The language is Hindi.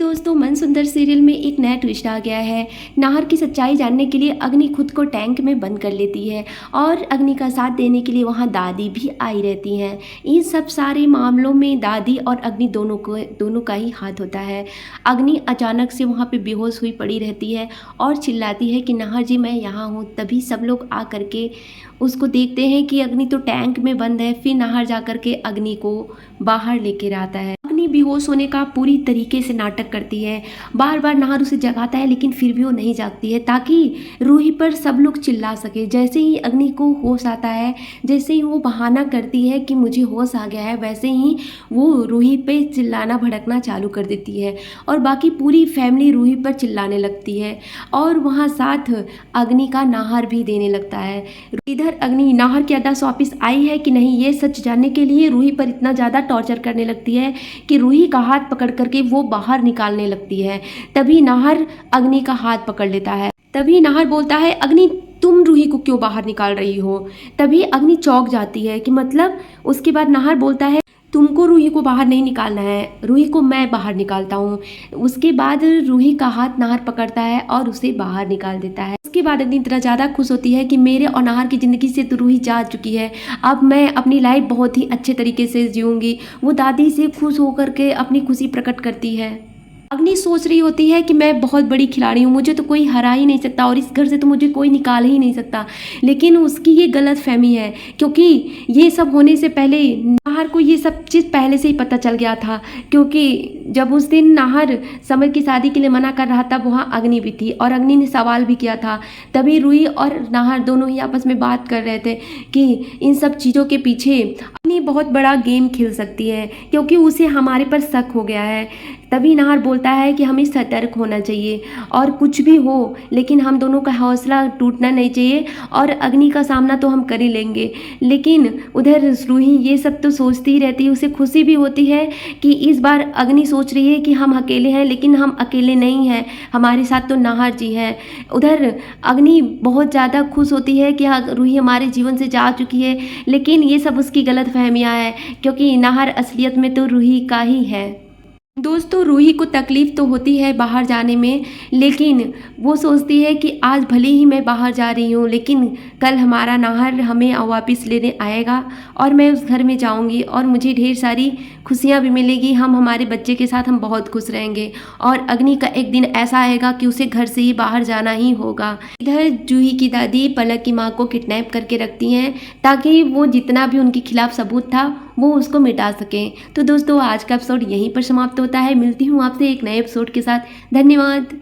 दोस्तों, मन सुंदर सीरियल में एक नया ट्विस्ट आ गया है। नाहर की सच्चाई जानने के लिए अग्नि खुद को टैंक में बंद कर लेती है और अग्नि का साथ देने के लिए वहां दादी भी आई रहती हैं। इन सब सारे मामलों में दादी और अग्नि दोनों का ही हाथ होता है। अग्नि अचानक से वहां पे बेहोश हुई पड़ी रहती है और चिल्लाती है कि नाहर जी मैं यहाँ हूँ। तभी सब लोग आ करके उसको देखते हैं कि अग्नि तो टैंक में बंद है। फिर नाहर जा करके अग्नि को बाहर लेकर आता है। अग्नि बेहोश होने का पूरी तरीके से नाटक करती है। बार बार नाहर उसे जगाता है लेकिन फिर भी वो नहीं जागती है ताकि रूही पर सब लोग चिल्ला सके। जैसे ही अग्नि को होश आता है, जैसे ही वो बहाना करती है कि मुझे होश आ गया है, वैसे ही वो रूही पे चिल्लाना भड़कना चालू कर देती है और बाकी पूरी फैमिली रूही पर चिल्लाने लगती है और वहाँ साथ अग्नि का नाहर भी देने लगता है। इधर अग्नि नाहर की अड्डा से वापिस आई है कि नहीं ये सच जानने के लिए रूही पर इतना ज़्यादा टॉर्चर करने लगती है कि रूही का हाथ पकड़ करके वो बाहर निकालने लगती है। तभी नाहर अग्नि का हाथ पकड़ लेता है। तभी नाहर बोलता है अग्नि तुम रूही को क्यों बाहर निकाल रही हो। तभी अग्नि चौंक जाती है कि मतलब। उसके बाद नाहर बोलता है तुमको रूही को बाहर नहीं निकालना है, रूही को मैं बाहर निकालता हूँ। उसके बाद रूही का हाथ नाहर पकड़ता है और उसे बाहर निकाल देता है। उसके बाद अग्नि इतना ज़्यादा खुश होती है कि मेरे और नाहर की ज़िंदगी से तो रूही जा चुकी है, अब मैं अपनी लाइफ बहुत ही अच्छे तरीके से जीऊँगी। वो दादी से खुश होकर के अपनी खुशी प्रकट करती है। अग्नि सोच रही होती है कि मैं बहुत बड़ी खिलाड़ी हूँ, मुझे तो कोई हरा ही नहीं सकता और इस घर से तो मुझे कोई निकाल ही नहीं सकता। लेकिन उसकी ये गलत फहमी है क्योंकि ये सब होने से पहले नाहर को ये सब चीज़ पहले से ही पता चल गया था। क्योंकि जब उस दिन नाहर समर की शादी के लिए मना कर रहा था वहाँ अग्नि भी थी और अग्नि ने सवाल भी किया था। तभी रूही और नाहर दोनों ही आपस में बात कर रहे थे कि इन सब चीज़ों के पीछे अग्नि बहुत बड़ा गेम खेल सकती है क्योंकि उसे हमारे पर शक हो गया है। तभी नाहर बोलता है कि हमें सतर्क होना चाहिए और कुछ भी हो लेकिन हम दोनों का हौसला टूटना नहीं चाहिए और अग्नि का सामना तो हम कर ही लेंगे। लेकिन उधर रूही ये सब तो सोचती ही रहती है, उसे खुशी भी होती है कि इस बार अग्नि सोच रही है कि हम अकेले हैं, लेकिन हम अकेले नहीं हैं, हमारे साथ तो नाहर जी हैं। उधर अग्नि बहुत ज़्यादा खुश होती है कि रूही हमारे जीवन से जा चुकी है, लेकिन ये सब उसकी गलत फहमियाँ हैं क्योंकि नाहर असलियत में तो रूही का ही है। दोस्तों, रूही को तकलीफ़ तो होती है बाहर जाने में, लेकिन वो सोचती है कि आज भले ही मैं बाहर जा रही हूँ लेकिन कल हमारा नाहर हमें वापस लेने आएगा और मैं उस घर में जाऊँगी और मुझे ढेर सारी खुशियाँ भी मिलेगी। हम हमारे बच्चे के साथ हम बहुत खुश रहेंगे और अग्नि का एक दिन ऐसा आएगा कि उसे घर से ही बाहर जाना ही होगा। इधर जूही की दादी पलक की माँ को किडनैप करके रखती हैं ताकि वो जितना भी उनके खिलाफ सबूत था वो उसको मिटा सकें। तो दोस्तों, आज का एपिसोड यहीं पर समाप्त होता है। मिलती हूँ आपसे एक नए एपिसोड के साथ। धन्यवाद।